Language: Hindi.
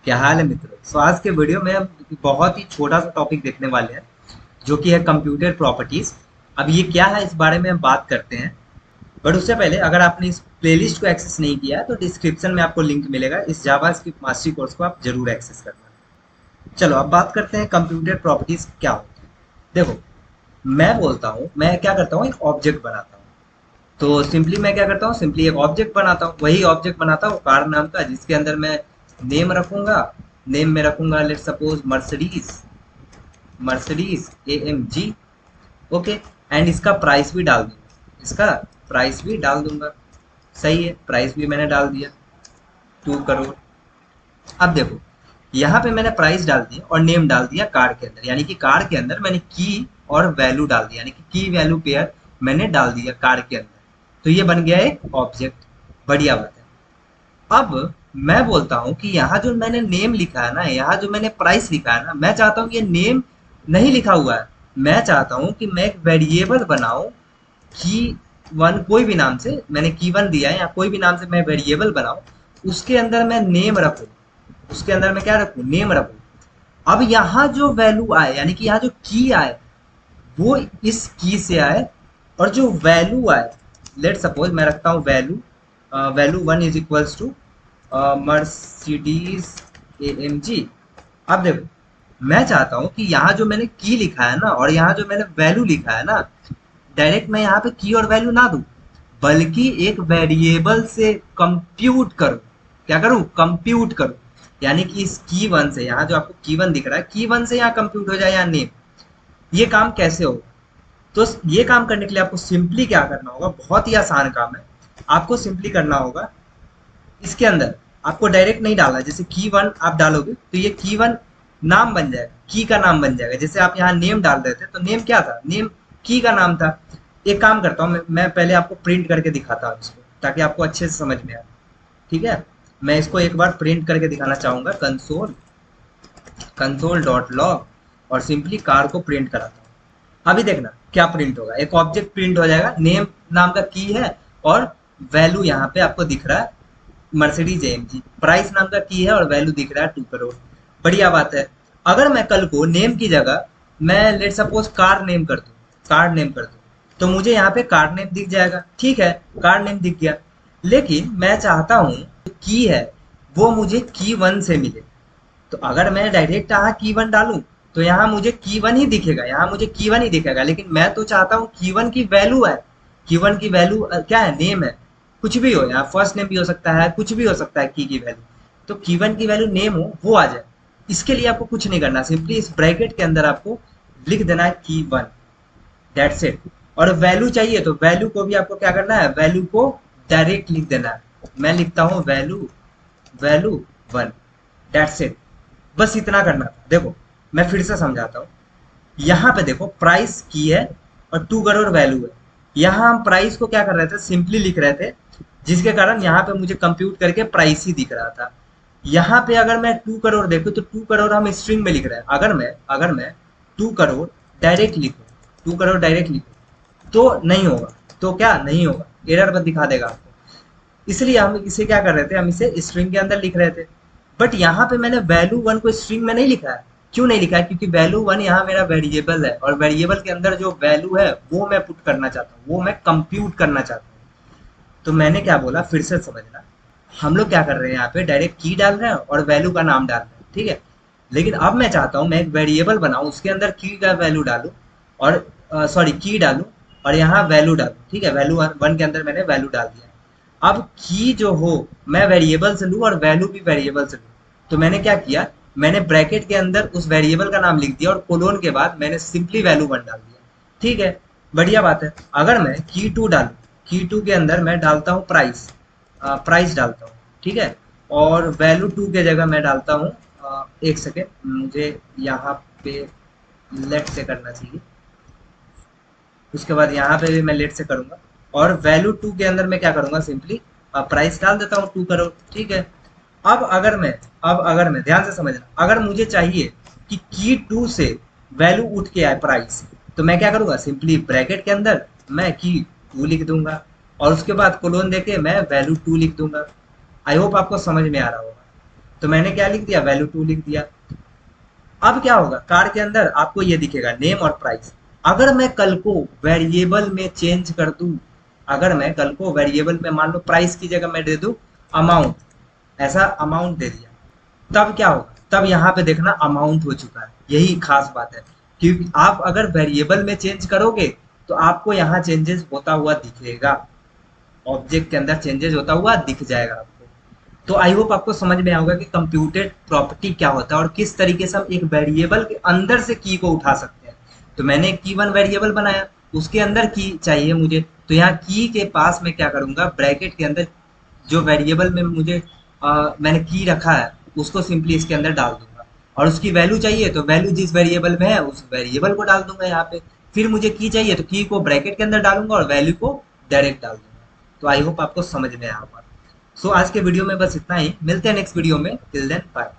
क्या हाल है मित्रों। आज के वीडियो में हम बहुत ही छोटा सा टॉपिक देखने वाले हैं जो कि है कंप्यूटर प्रॉपर्टीज। अब ये क्या है इस बारे में हम बात करते हैं। बट उससे पहले अगर आपने इस प्लेलिस्ट को एक्सेस नहीं किया है तो डिस्क्रिप्शन में आपको लिंक मिलेगा, इस जावास्क्रिप्ट मास्टरी कोर्स को आप जरूर एक्सेस करना। चलो अब बात करते हैं कंप्यूटर प्रॉपर्टीज क्या होती है। देखो, मैं बोलता हूँ, मैं क्या करता हूँ, एक ऑब्जेक्ट बनाता हूँ। तो सिंपली मैं क्या करता हूँ, सिंपली एक ऑब्जेक्ट बनाता हूँ। वही ऑब्जेक्ट बनाता हूँ कार नाम का, जिसके अंदर मैं नेम रखूंगा। नेम में रखूंगा let suppose Mercedes, Mercedes AMG। Okay, and इसका प्राइस भी डाल दूंगा, इसका प्राइस भी डाल दूंगा। सही है, प्राइस भी मैंने डाल दिया 2 करोड़। अब देखो, यहाँ पे मैंने प्राइस डाल दिया और नेम डाल दिया कार के अंदर, यानी कि कार के अंदर मैंने की और वैल्यू डाल दिया, यानी कि की वैल्यू पेयर मैंने डाल दिया कार के अंदर। तो ये बन गया एक ऑब्जेक्ट। बढ़िया बात है। अब मैं बोलता हूँ कि यहाँ जो मैंने नेम लिखा है ना, यहाँ जो मैंने प्राइस लिखा है ना, मैं चाहता हूँ ये नेम नहीं लिखा हुआ है। मैं चाहता हूँ कि मैं एक वेरिएबल बनाऊं, की वन कोई भी नाम से, मैंने की वन दिया है या कोई भी नाम से मैं वेरिएबल बनाऊं, उसके अंदर मैं नेम रखूं। उसके अंदर मैं क्या रखूं, नेम रखूं। अब यहाँ जो वैल्यू आए, यानी कि यहाँ जो की आए, वो इस की से आए। और जो वैल्यू आए, लेट सपोज मैं रखता हूँ value, value 1 is equals to Mercedes AMG। अब देखो, मैं चाहता हूँ कि यहाँ जो मैंने की लिखा है ना और यहाँ जो मैंने वैल्यू लिखा है ना, डायरेक्ट मैं यहाँ पे की और वैल्यू ना दूं, बल्कि एक वेरिएबल से कंप्यूट करूं। क्या करूं, कंप्यूट करूं। यानी कि इस की वन से, यहाँ जो आपको की वन दिख रहा है, की वन से यहाँ कंप्यूट हो जाए या नेम। ये काम कैसे होगा? तो ये काम करने के लिए आपको सिंपली क्या करना होगा, बहुत ही आसान काम है। आपको सिंपली करना होगा, इसके अंदर आपको डायरेक्ट नहीं डालना। जैसे की वन आप डालोगे तो ये की वन नाम बन जाएगा, की का नाम बन जाएगा। जैसे आप यहाँ नेम डाल रहे थे तो नेम क्या था, नेम की का नाम था। एक काम करता हूँ, मैं पहले आपको प्रिंट करके दिखाता हूँ इसको, ताकि आपको अच्छे से समझ में आए। ठीक है, मैं इसको एक बार प्रिंट करके दिखाना चाहूंगा। कंसोल, कंसोल डॉट लॉग, और सिंपली कार को प्रिंट कराता हूँ। अभी देखना क्या प्रिंट होगा, एक ऑब्जेक्ट प्रिंट हो जाएगा, नेम नाम का की है और वैल्यू यहाँ पे आपको दिख रहा है मर्सिडीज AMG। प्राइस नाम का की है और वैल्यू दिख रहा है 2 करोड़। बढ़िया बात है। अगर मैं कल को नेम की जगह मैं लेट सपोज कार नेम कर दूं, कार नेम कर दूं, तो मुझे यहाँ पे कार नेम दिख जाएगा। ठीक है, कार नेम दिख गया। लेकिन मैं चाहता हूँ की है वो मुझे की वन से मिले। तो अगर मैं डायरेक्ट यहाँ की वन डालूं तो यहाँ मुझे की वन ही दिखेगा, यहाँ मुझे की वन ही दिखेगा। लेकिन मैं तो चाहता हूँ की वन की वैल्यू है। की वन की वैल्यू क्या है, नेम है। कुछ भी हो, यहाँ फर्स्ट नेम भी हो सकता है, कुछ भी हो सकता है की वैल्यू। तो की वन की वैल्यू नेम हो वो आ जाए। इसके लिए आपको कुछ नहीं करना, सिंपली इस ब्रैकेट के अंदर आपको लिख देना है की वन, दैट्स इट। और वैल्यू चाहिए तो वैल्यू को भी आपको क्या करना है, वैल्यू को डायरेक्ट लिख देना है। मैं लिखता हूँ वैल्यू, वैल्यू 1, दैट्स इट। बस इतना करना था। देखो, मैं फिर से समझाता हूँ। यहाँ पे देखो, प्राइस की है और 2 करोड़ वैल्यू है। यहाँ हम प्राइस को क्या कर रहे थे, सिंपली लिख रहे थे, जिसके कारण यहाँ पे मुझे कंप्यूट करके प्राइस ही दिख रहा था। यहाँ पे अगर मैं 2 करोड़ देखूँ तो 2 करोड़ हम स्ट्रिंग में लिख रहे हैं। अगर मैं 2 करोड़ डायरेक्ट लिखूँ, 2 करोड़ डायरेक्ट लिखूँ तो नहीं होगा। तो क्या नहीं होगा, एरर पर दिखा देगा आपको। इसलिए हम इसे क्या कर रहे थे, हम इसे स्ट्रिंग के अंदर लिख रहे थे। बट यहाँ पे मैंने वैल्यू 1 को स्ट्रिंग में नहीं लिखा है। क्यों नहीं लिखा है, क्योंकि वैल्यू 1 यहाँ मेरा वेरिएबल है और वेरिएबल के अंदर जो वैल्यू है वो मैं पुट करना चाहता हूँ, वो मैं कंप्यूट करना चाहता हूँ। तो मैंने क्या बोला, फिर से समझना। हम लोग क्या कर रहे हैं, यहाँ पे डायरेक्ट की डाल रहे हैं और वैल्यू का नाम डाल रहे हैं। ठीक है, लेकिन अब मैं चाहता हूँ मैं एक वेरिएबल बनाऊँ, उसके अंदर की का वैल्यू डालूँ और सॉरी की डालूँ और यहाँ वैल्यू डालूँ। ठीक है, वैल्यू 1 के अंदर मैंने वैल्यू डाल दिया। अब की जो हो मैं वेरिएबल से लूँ और वैल्यू भी वेरिएबल से लूँ। तो मैंने क्या किया, मैंने ब्रैकेट के अंदर उस वेरिएबल का नाम लिख दिया और कोलोन के बाद मैंने सिंपली वैल्यू 1 डाल दिया। ठीक है, बढ़िया बात है। अगर मैं की 2 डालूँ, की 2 के अंदर मैं डालता हूँ प्राइस, प्राइस डालता हूँ। ठीक है, और वैल्यू 2 के जगह मैं डालता हूँ, एक सेकेंड, मुझे यहाँ पे लेट से करना चाहिए। उसके बाद यहाँ पे भी मैं लेट से करूंगा और वैल्यू 2 के अंदर मैं क्या करूंगा, सिंपली प्राइस डाल देता हूँ 2 करोड़। ठीक है, अब अगर मैं ध्यान से समझना, अगर मुझे चाहिए कि की 2 से वैल्यू उठ के आए प्राइस, तो मैं क्या करूंगा, सिंपली ब्रैकेट के अंदर मैं की 2 लिख दूंगा और उसके बाद कोलोन देके मैं वैल्यू 2 लिख दूंगा। आई होप आपको समझ में आ रहा होगा। तो मैंने क्या लिख दिया, वैल्यू 2 लिख दिया। अब क्या होगा, कार के अंदर आपको ये दिखेगा नेम और प्राइस। अगर मैं कल को वेरिएबल में चेंज कर दूं, अगर मैं कल को वेरिएबल में मान लो प्राइस की जगह मैं दे दूं अमाउंट, ऐसा अमाउंट दे दिया, तब क्या होगा, तब यहाँ पे देखना अमाउंट हो चुका है। यही खास बात है, क्योंकि आप अगर वेरिएबल में चेंज करोगे तो आपको यहाँ चेंजेस होता हुआ दिखेगा, ऑब्जेक्ट के अंदर चेंजेस होता हुआ दिख जाएगा आपको। तो आई होप आपको समझ में आएगा कि कंप्यूटेड प्रॉपर्टी क्या होता है और किस तरीके से हम एक वेरिएबल के अंदर से की को उठा सकते हैं। तो मैंने एक की वन वेरिएबल बनाया, उसके अंदर की चाहिए मुझे, तो यहाँ की के पास मैं क्या करूंगा, ब्रैकेट के अंदर जो वेरिएबल में मुझे मैंने की रखा है उसको सिंपली इसके अंदर डाल दूंगा, और उसकी वैल्यू चाहिए तो वैल्यू जिस वेरिएबल में है उस वेरिएबल को डाल दूंगा यहाँ पे। फिर मुझे की चाहिए तो की को ब्रैकेट के अंदर डालूंगा और वैल्यू को डायरेक्ट डाल दूंगा। तो आई होप आपको समझ में आया होगा। सो आज के वीडियो में बस इतना ही, मिलते हैं नेक्स्ट वीडियो में, टिल देन बाय।